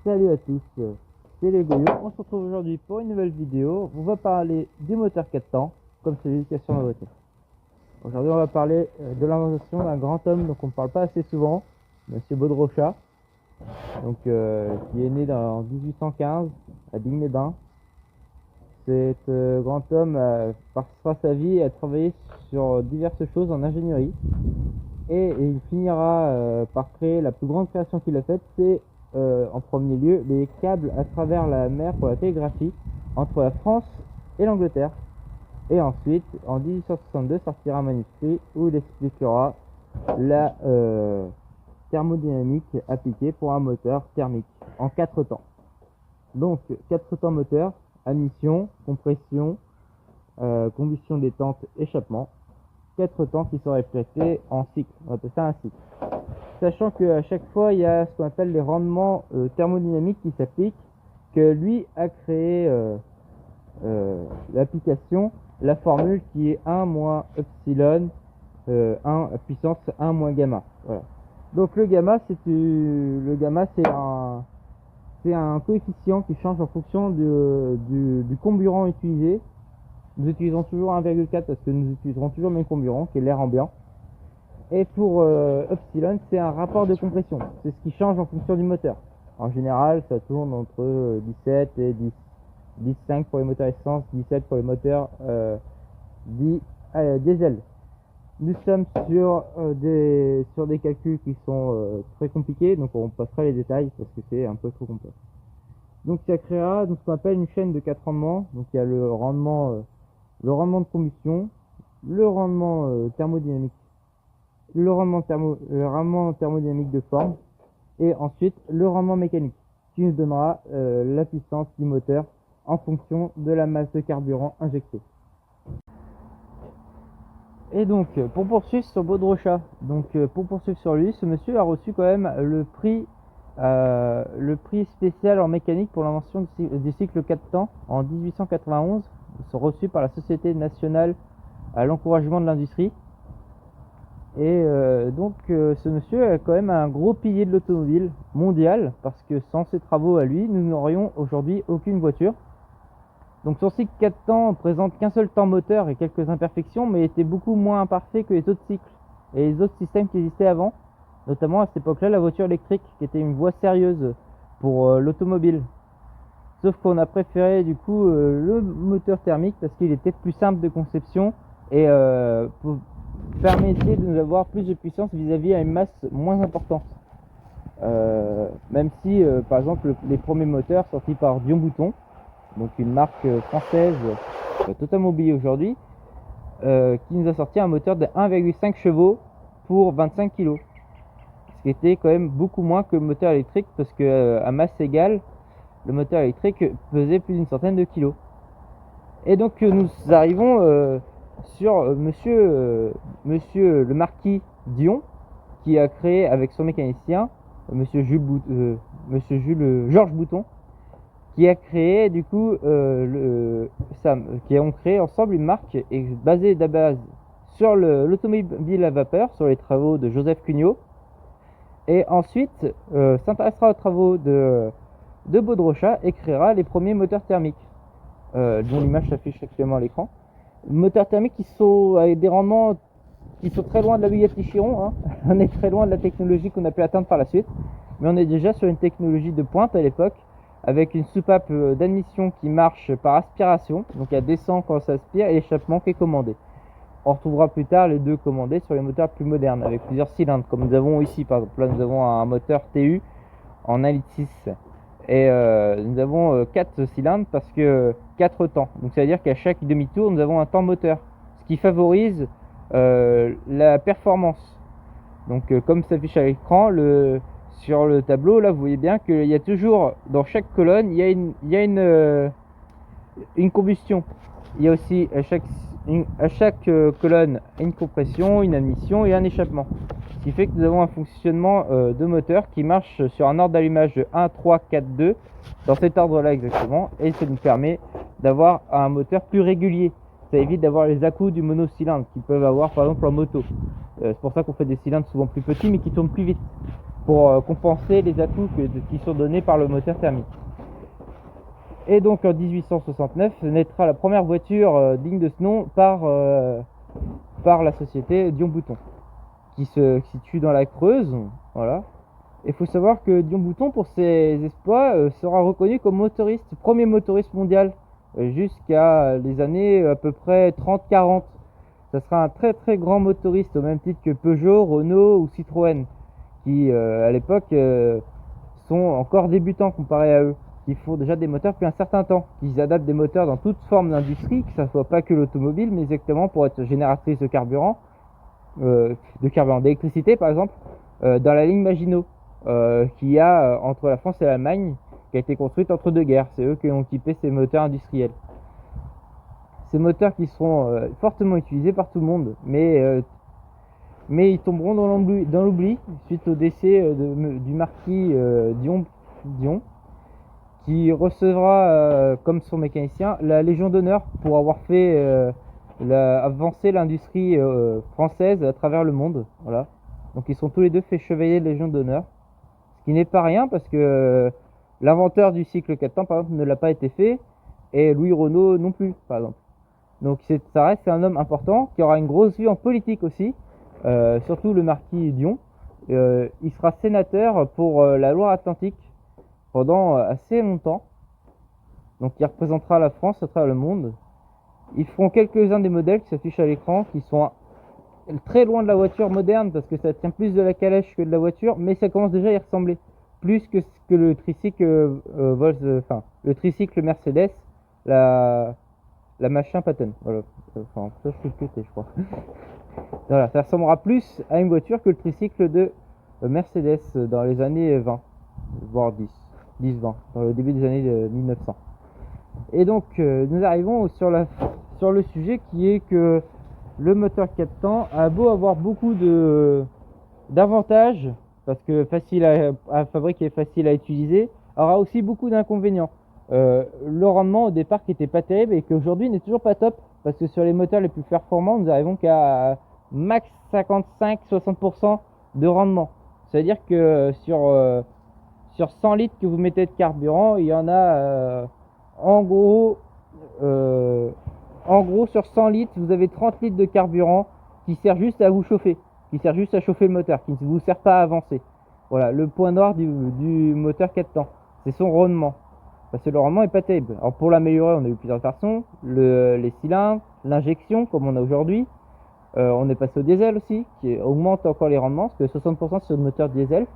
Salut à tous, c'est les Goyo. On se retrouve aujourd'hui pour une nouvelle vidéo. On va parler du moteur 4 temps, comme celui qui est sur ma voiture. Aujourd'hui, on va parler de l'invention d'un grand homme dont on ne parle pas assez souvent, Monsieur Baudrochat, donc, qui est né en 1815 à Digne-les-Bains. Cet grand homme passera sa vie à travailler sur diverses choses en ingénierie, et il finira par créer la plus grande création qu'il a faite, c'est en premier lieu les câbles à travers la mer pour la télégraphie entre la France et l'Angleterre. Et ensuite, en 1862, sortira un manuscrit où il expliquera la thermodynamique appliquée pour un moteur thermique en 4 temps. Donc 4 temps moteur: admission, compression, combustion, détente, échappement. 4 temps qui sont répétés en cycle. On appelle ça un cycle. Sachant qu'à chaque fois, il y a ce qu'on appelle les rendements thermodynamiques qui s'appliquent, que lui a créé l'application, la formule qui est 1 moins epsilon 1 puissance 1 moins gamma. Voilà. Donc le gamma, c'est un coefficient qui change en fonction du comburant utilisé. Nous utilisons toujours 1,4 parce que nous utiliserons toujours le même comburant qui est l'air ambiant. Et pour epsilon, c'est un rapport de compression. C'est ce qui change en fonction du moteur. En général, ça tourne entre 17 et 10,5 pour les moteurs essence, 17 pour les moteurs diesel. Nous sommes sur des calculs qui sont très compliqués, donc on passera les détails parce que c'est un peu trop complexe. Donc ça créera ce qu'on appelle une chaîne de 4 rendements. Donc il y a le rendement de combustion, le rendement thermodynamique, le rendement thermodynamique de forme, et ensuite le rendement mécanique qui nous donnera la puissance du moteur en fonction de la masse de carburant injectée. Et donc pour poursuivre sur Baudrochat, pour poursuivre sur lui, ce monsieur a reçu quand même le prix spécial en mécanique pour l'invention du cycle 4 temps en 1891, reçu par la Société nationale à l'encouragement de l'industrie. Et ce monsieur est quand même un gros pilier de l'automobile mondiale, parce que sans ses travaux à lui, nous n'aurions aujourd'hui aucune voiture. Donc son cycle 4 temps présente qu'un seul temps moteur et quelques imperfections, mais était beaucoup moins imparfait que les autres cycles et les autres systèmes qui existaient avant, notamment à cette époque-là la voiture électrique, qui était une voie sérieuse pour l'automobile. Sauf qu'on a préféré du coup le moteur thermique parce qu'il était plus simple de conception et permettait de nous avoir plus de puissance vis-à-vis à une masse moins importante. Même si par exemple les premiers moteurs sortis par Dion Bouton, donc une marque française totalement oubliée aujourd'hui, qui nous a sorti un moteur de 1,5 chevaux pour 25 kg, ce qui était quand même beaucoup moins que le moteur électrique, parce que à masse égale, le moteur électrique pesait plus d'une centaine de kilos. Et donc nous arrivons sur monsieur le marquis Dion, qui a créé avec son mécanicien, monsieur Georges Bouton, qui a créé du coup qui ont créé ensemble une marque basée sur l'automobile à vapeur, sur les travaux de Joseph Cugnot, et ensuite s'intéressera aux travaux de Baudrochat et créera les premiers moteurs thermiques, dont l'image s'affiche actuellement à l'écran. Moteurs thermiques qui sont avec des rendements qui sont très loin de la Bugatti Chiron, hein. On est très loin de la technologie qu'on a pu atteindre par la suite, mais on est déjà sur une technologie de pointe à l'époque, avec une soupape d'admission qui marche par aspiration, donc elle descend quand ça aspire, et l'échappement qui est commandé. On retrouvera plus tard les deux commandés sur les moteurs plus modernes, avec plusieurs cylindres, comme nous avons ici par exemple. Là nous avons un moteur TU en 1,6 litre, et nous avons 4 cylindres parce que 4 temps, donc ça veut dire qu'à chaque demi-tour nous avons un temps moteur, ce qui favorise la performance. Donc comme s'affiche à l'écran, sur le tableau là, vous voyez bien qu'il y a toujours dans chaque colonne il y a une combustion. Il y a aussi à chaque colonne une compression, une admission et un échappement, ce qui fait que nous avons un fonctionnement de moteur qui marche sur un ordre d'allumage de 1, 3, 4, 2, dans cet ordre là exactement, et ça nous permet d'avoir un moteur plus régulier. Ça évite d'avoir les à-coups du monocylindre qu'ils peuvent avoir par exemple en moto. C'est pour ça qu'on fait des cylindres souvent plus petits mais qui tournent plus vite. pour compenser les atouts qui sont donnés par le moteur thermique. Et donc en 1869 naîtra la première voiture digne de ce nom par la société Dion-Bouton, qui se situe dans la Creuse. Voilà. Il faut savoir que Dion-Bouton, pour ses exploits, sera reconnu comme motoriste, premier motoriste mondial, jusqu'à les années à peu près 30-40. Ça sera un très très grand motoriste, au même titre que Peugeot, Renault ou Citroën, qui à l'époque sont encore débutants comparé à eux, qui font déjà des moteurs depuis un certain temps, qui adaptent des moteurs dans toute forme d'industrie, que ça soit pas que l'automobile, mais exactement pour être génératrice de carburant, d'électricité par exemple, dans la ligne Maginot, qu'il y a entre la France et l'Allemagne, qui a été construite entre deux guerres. C'est eux qui ont équipé ces moteurs industriels. Ces moteurs qui seront fortement utilisés par tout le monde, mais ils tomberont dans l'oubli suite au décès du marquis Dion, qui recevra comme son mécanicien la Légion d'honneur pour avoir fait avancer l'industrie française à travers le monde. Voilà. Donc ils sont tous les deux faits chevaliers de Légion d'honneur, ce qui n'est pas rien parce que l'inventeur du cycle 4 temps par exemple ne l'a pas été fait, et Louis Renault non plus par exemple. Donc ça reste un homme important qui aura une grosse vie en politique aussi, surtout le marquis Dion. Il sera sénateur pour la Loire-Atlantique pendant assez longtemps, donc il représentera la France à travers le monde. Ils feront quelques-uns des modèles qui s'affichent à l'écran, qui sont très loin de la voiture moderne parce que ça tient plus de la calèche que de la voiture, mais ça commence déjà à y ressembler, plus que le tricycle le tricycle Mercedes, la machin Patton. Voilà. Enfin, ça je peux je crois. Voilà, ça ressemblera plus à une voiture que le tricycle de Mercedes dans les années 20, voire 10-20, dans le début des années 1900. Et donc nous arrivons sur le sujet qui est que le moteur 4 temps a beau avoir beaucoup d'avantages, parce que facile à fabriquer et facile à utiliser, aura aussi beaucoup d'inconvénients. Le rendement au départ qui était pas terrible et qu'aujourd'hui n'est toujours pas top, parce que sur les moteurs les plus performants nous arrivons qu'à max 55-60% de rendement. C'est à dire que sur 100 litres que vous mettez de carburant, il y en a en gros sur 100 litres vous avez 30 litres de carburant qui sert juste à vous chauffer, qui sert juste à chauffer le moteur, qui ne vous sert pas à avancer. Voilà, le point noir du moteur 4 temps, c'est son rendement. Parce que le rendement est pas terrible. Alors pour l'améliorer, on a eu plusieurs façons, les cylindres, l'injection comme on a aujourd'hui. On est passé au diesel aussi, qui augmente encore les rendements, parce que 60% sur le moteur diesel,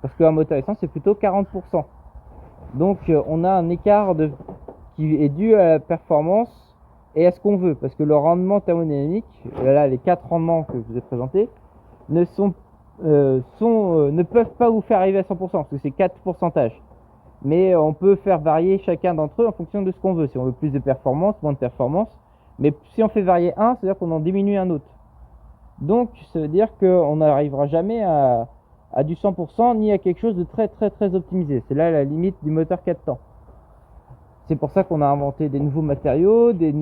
parce qu'un moteur essence c'est plutôt 40%. Donc on a un écart qui est dû à la performance et à ce qu'on veut, parce que le rendement thermodynamique, là les 4 rendements que je vous ai présentés, ne peuvent pas vous faire arriver à 100%, parce que c'est 4 pourcentages. Mais on peut faire varier chacun d'entre eux en fonction de ce qu'on veut. Si on veut plus de performance, moins de performance. Mais si on fait varier un, c'est-à-dire qu'on en diminue un autre. Donc ça veut dire qu'on n'arrivera jamais à du 100% ni à quelque chose de très très très optimisé. C'est là la limite du moteur 4 temps. C'est pour ça qu'on a inventé des nouveaux matériaux, des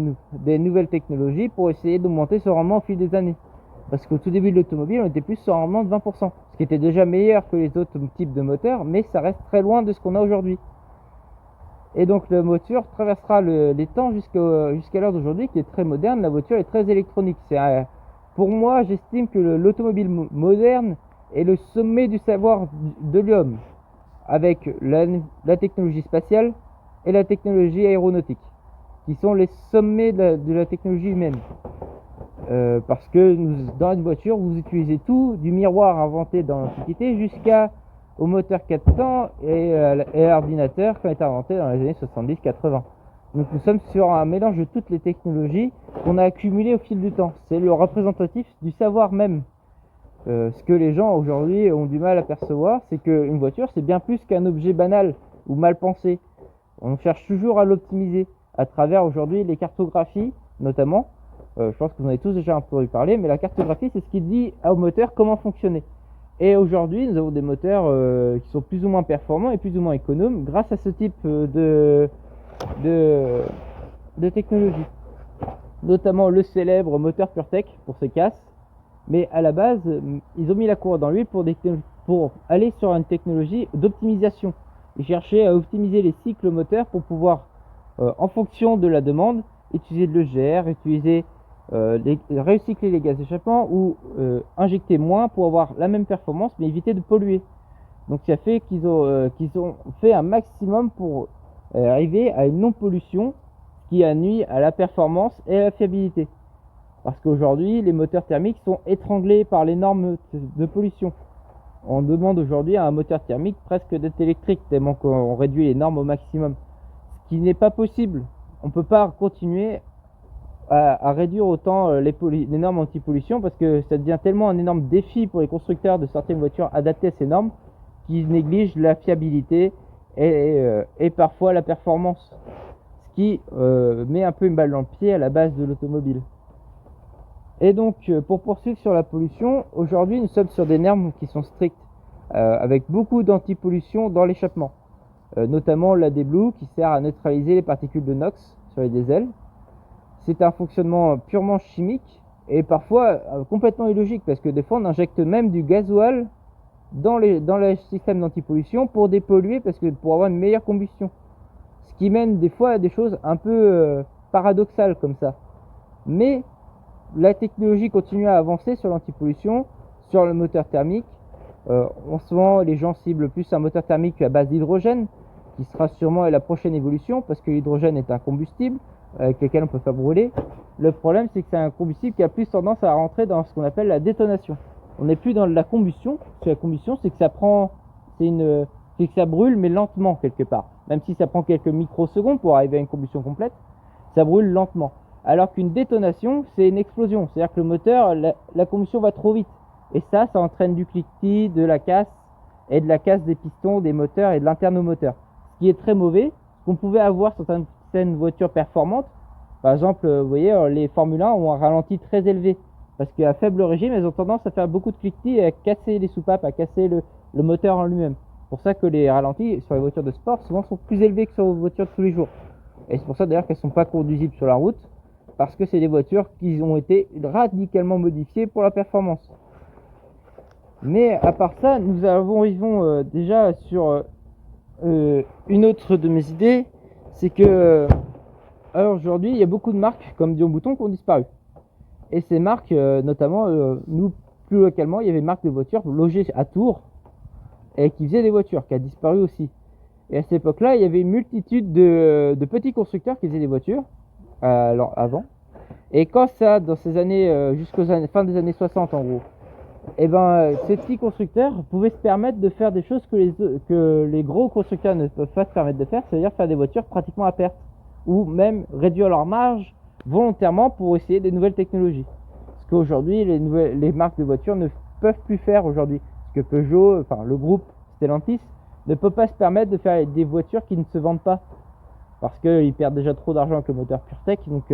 nouvelles technologies pour essayer d'augmenter ce rendement au fil des années. Parce qu'au tout début de l'automobile, on était plus sur un rendement de 20%, ce qui était déjà meilleur que les autres types de moteurs, mais ça reste très loin de ce qu'on a aujourd'hui. Et donc la voiture traversera les temps jusqu'à l'heure d'aujourd'hui, qui est très moderne. La voiture est très électronique. Pour moi, j'estime que l'automobile moderne est le sommet du savoir de l'homme, avec la technologie spatiale et la technologie aéronautique, qui sont les sommets de la technologie humaine. Parce que dans une voiture, vous utilisez tout, du miroir inventé dans l'Antiquité jusqu'au moteur 4 temps et l'ordinateur qui a été inventé dans les années 70-80. Donc nous sommes sur un mélange de toutes les technologies qu'on a accumulées au fil du temps. C'est le représentatif du savoir même. Ce que les gens aujourd'hui ont du mal à percevoir, c'est qu'une voiture, c'est bien plus qu'un objet banal ou mal pensé. On cherche toujours à l'optimiser à travers aujourd'hui les cartographies, notamment. Je pense que vous en avez tous déjà un peu parlé, mais la cartographie, c'est ce qui dit au moteur comment fonctionner. Et aujourd'hui, nous avons des moteurs qui sont plus ou moins performants et plus ou moins économes grâce à ce type de technologie. Notamment le célèbre moteur PureTech pour ses casses. Mais à la base, ils ont mis la cour dans l'huile pour des pour aller sur une technologie d'optimisation. Ils cherchaient à optimiser les cycles moteurs pour pouvoir, en fonction de la demande, utiliser de l'EGR, recycler les gaz d'échappement ou injecter moins pour avoir la même performance mais éviter de polluer. Donc ça fait qu'ils ont fait un maximum pour arriver à une non-pollution qui a nuit à la performance et à la fiabilité. Parce qu'aujourd'hui, les moteurs thermiques sont étranglés par les normes de pollution. On demande aujourd'hui à un moteur thermique presque d'être électrique, tellement qu'on réduit les normes au maximum. Ce qui n'est pas possible. On ne peut pas continuer à réduire autant les normes anti-pollution parce que ça devient tellement un énorme défi pour les constructeurs de sortir une voiture adaptée à ces normes qu'ils négligent la fiabilité et parfois la performance. Ce qui met un peu une balle dans le pied à la base de l'automobile. Et donc, pour poursuivre sur la pollution, aujourd'hui nous sommes sur des normes qui sont strictes, avec beaucoup d'anti-pollution dans l'échappement, notamment l'AdBlue qui sert à neutraliser les particules de NOx sur les diesels. C'est un fonctionnement purement chimique et parfois complètement illogique parce que des fois on injecte même du gasoil dans le système d'anti-pollution pour dépolluer, pour avoir une meilleure combustion. Ce qui mène des fois à des choses un peu paradoxales comme ça. Mais la technologie continue à avancer sur l'antipollution, sur le moteur thermique. En ce moment, les gens ciblent plus un moteur thermique à base d'hydrogène, qui sera sûrement la prochaine évolution, parce que l'hydrogène est un combustible avec lequel on peut pas brûler. Le problème, c'est que c'est un combustible qui a plus tendance à rentrer dans ce qu'on appelle la détonation. On n'est plus dans la combustion, parce que la combustion, c'est que c'est que ça brûle, mais lentement quelque part. Même si ça prend quelques microsecondes pour arriver à une combustion complète, ça brûle lentement. Alors qu'une détonation, c'est une explosion. C'est-à-dire que le moteur, la combustion va trop vite. Et ça entraîne du cliquetis, de la casse, et de la casse des pistons, des moteurs et de l'interne au moteur. Ce qui est très mauvais, qu'on pouvait avoir sur certaines voitures performantes. Par exemple, vous voyez, les Formule 1 ont un ralenti très élevé. Parce qu'à faible régime, elles ont tendance à faire beaucoup de cliquetis et à casser les soupapes, à casser le moteur en lui-même. C'est pour ça que les ralentis sur les voitures de sport souvent sont plus élevés que sur les voitures de tous les jours. Et c'est pour ça d'ailleurs qu'elles ne sont pas conduisibles sur la route. Parce que c'est des voitures qui ont été radicalement modifiées pour la performance. Mais à part ça, nous arrivons déjà sur une autre de mes idées, c'est que aujourd'hui, il y a beaucoup de marques comme Dion Bouton qui ont disparu. Et ces marques, notamment, nous, plus localement, il y avait une marque de voitures logée à Tours et qui faisait des voitures, qui a disparu aussi. Et à cette époque-là, il y avait une multitude de petits constructeurs qui faisaient des voitures. Avant. Et quand ça, dans ces années, jusqu'aux fin des années 60 en gros, et ces petits constructeurs pouvaient se permettre de faire des choses que les gros constructeurs ne peuvent pas se permettre de faire, c'est-à-dire faire des voitures pratiquement à perte, ou même réduire leur marge volontairement pour essayer des nouvelles technologies. Ce qu'aujourd'hui les marques de voitures ne peuvent plus faire aujourd'hui. Parce que Peugeot, enfin le groupe Stellantis, ne peut pas se permettre de faire des voitures qui ne se vendent pas. Parce qu'ils perdent déjà trop d'argent avec le moteur PureTech, donc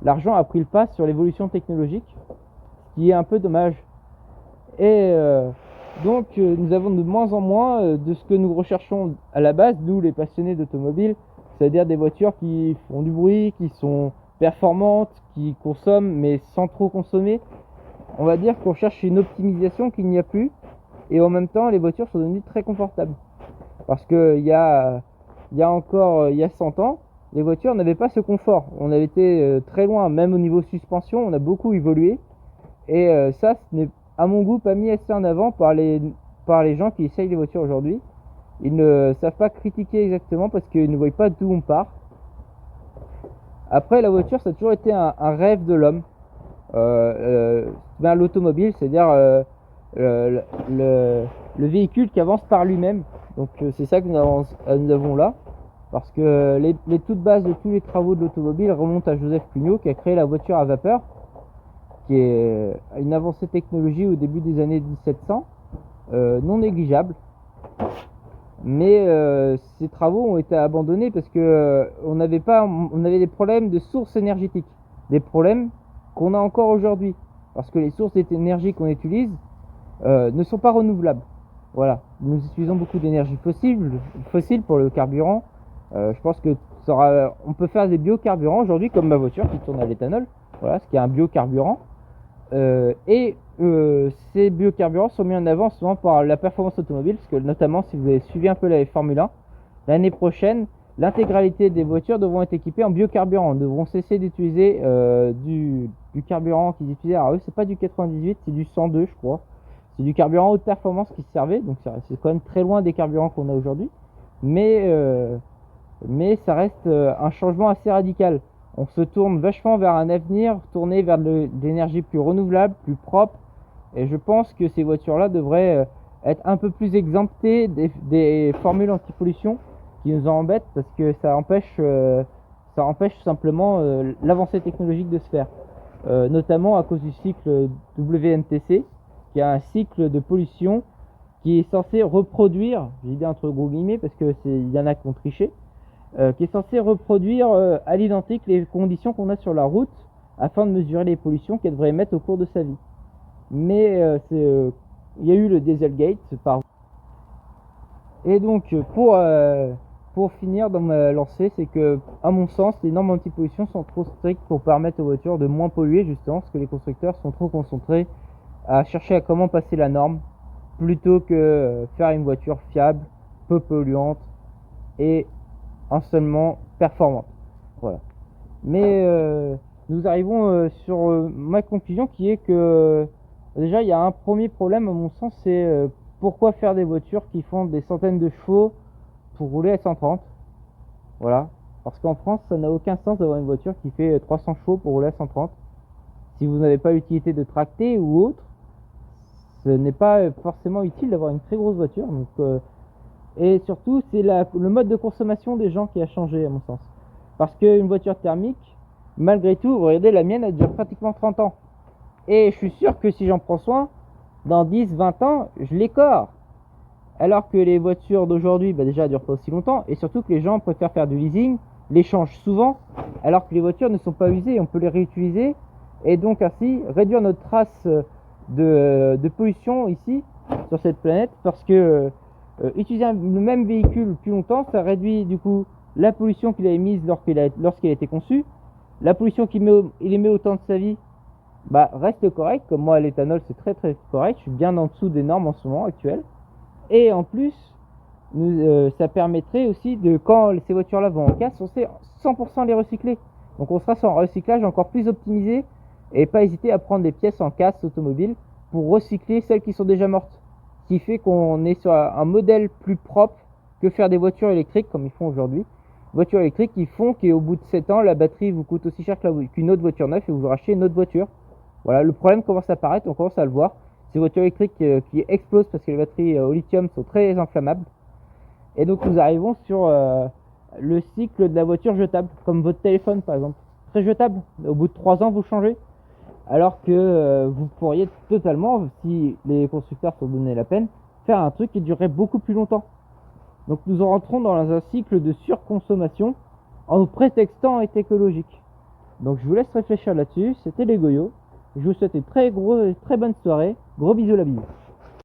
l'argent a pris le pas sur l'évolution technologique, ce qui est un peu dommage. Et donc nous avons de moins en moins de ce que nous recherchons à la base, nous les passionnés d'automobile, c'est-à-dire des voitures qui font du bruit, qui sont performantes, qui consomment mais sans trop consommer. On va dire qu'on cherche une optimisation qu'il n'y a plus, et en même temps les voitures sont devenues très confortables. Parce qu'il y a 100 ans, les voitures n'avaient pas ce confort. On avait été très loin, même au niveau suspension, on a beaucoup évolué. Et ça, ce n'est à mon goût pas mis assez en avant par les gens qui essayent les voitures aujourd'hui. Ils ne savent pas critiquer exactement parce qu'ils ne voient pas d'où on part. Après, la voiture, ça a toujours été un rêve de l'homme. L'automobile, c'est-à-dire le véhicule qui avance par lui-même. Donc c'est ça que nous avons là. Parce que les toutes bases de tous les travaux de l'automobile remontent à Joseph Cugnot qui a créé la voiture à vapeur, qui est une avancée technologie au début des années 1700, non négligeable. Mais ces travaux ont été abandonnés parce que on avait des problèmes de sources énergétiques, des problèmes qu'on a encore aujourd'hui, parce que les sources d'énergie qu'on utilise ne sont pas renouvelables. Voilà, nous utilisons beaucoup d'énergie fossile pour le carburant. Je pense que on peut faire des biocarburants aujourd'hui, comme ma voiture qui tourne à l'éthanol. Voilà, ce qui est un biocarburant. Et ces biocarburants sont mis en avant souvent par la performance automobile, parce que notamment si vous avez suivi un peu la Formule 1, l'année prochaine, l'intégralité des voitures devront être équipées en biocarburant, devront cesser d'utiliser du carburant qu'ils utilisaient. Alors eux, c'est pas du 98, c'est du 102, je crois. C'est du carburant haute performance qui se servait, donc c'est quand même très loin des carburants qu'on a aujourd'hui. Mais ça reste un changement assez radical. On se tourne vachement vers un avenir tourné vers de l'énergie plus renouvelable, plus propre. Et je pense que ces voitures-là devraient être un peu plus exemptées des formules anti-pollution qui nous embêtent, parce que ça empêche tout simplement l'avancée technologique de se faire. Notamment à cause du cycle WNTC, qui a un cycle de pollution qui est censé reproduire, j'ai dit entre gros guillemets parce que il y en a qui ont triché, qui est censé reproduire à l'identique les conditions qu'on a sur la route afin de mesurer les pollutions qu'elle devrait émettre au cours de sa vie. Mais il y a eu le Dieselgate et donc pour finir dans ma lancée, c'est que à mon sens les normes anti-pollution sont trop strictes pour permettre aux voitures de moins polluer, justement parce que les constructeurs sont trop concentrés à chercher à comment passer la norme plutôt que faire une voiture fiable, peu polluante et seulement performante. Voilà. Mais nous arrivons sur ma conclusion, qui est que déjà il y a un premier problème à mon sens, c'est pourquoi faire des voitures qui font des centaines de chevaux pour rouler à 130. Voilà. Parce qu'en France, ça n'a aucun sens d'avoir une voiture qui fait 300 chevaux pour rouler à 130. Si vous n'avez pas l'utilité de tracter ou autre, ce n'est pas forcément utile d'avoir une très grosse voiture. Donc, et surtout, c'est le mode de consommation des gens qui a changé, à mon sens. Parce qu'une voiture thermique, malgré tout, regardez, la mienne a déjà pratiquement 30 ans. Et je suis sûr que si j'en prends soin, dans 10-20 ans, je l'écore. Alors que les voitures d'aujourd'hui, déjà, elles durent pas aussi longtemps. Et surtout que les gens préfèrent faire du leasing, les changent souvent, alors que les voitures ne sont pas usées, on peut les réutiliser. Et donc ainsi, réduire notre trace de pollution ici, sur cette planète, parce que utiliser le même véhicule plus longtemps, ça réduit du coup la pollution qu'il a émise lorsqu'il a été conçu. La pollution qu'il émet au temps de sa vie reste correcte. Comme moi, l'éthanol, c'est très très correct. Je suis bien en dessous des normes en ce moment actuelles. Et en plus, ça permettrait aussi de, quand ces voitures-là vont en casse, on sait 100% les recycler. Donc on sera sur un recyclage encore plus optimisé, et pas hésiter à prendre des pièces en casse automobile pour recycler celles qui sont déjà mortes. Ce qui fait qu'on est sur un modèle plus propre que faire des voitures électriques comme ils font aujourd'hui. Voitures électriques qui font qu'au bout de 7 ans, la batterie vous coûte aussi cher qu'une autre voiture neuve et vous rachetez une autre voiture. Voilà, le problème commence à apparaître, on commence à le voir. Ces voitures électriques qui explosent parce que les batteries au lithium sont très inflammables. Et donc nous arrivons sur le cycle de la voiture jetable, comme votre téléphone par exemple. Très jetable, au bout de 3 ans vous changez. Alors que vous pourriez totalement, si les constructeurs se donnaient la peine, faire un truc qui durerait beaucoup plus longtemps. Donc nous rentrons dans un cycle de surconsommation en prétextant être écologique. Donc je vous laisse réfléchir là-dessus. C'était les Goyos. Je vous souhaite une très bonne soirée. Gros bisous la bise.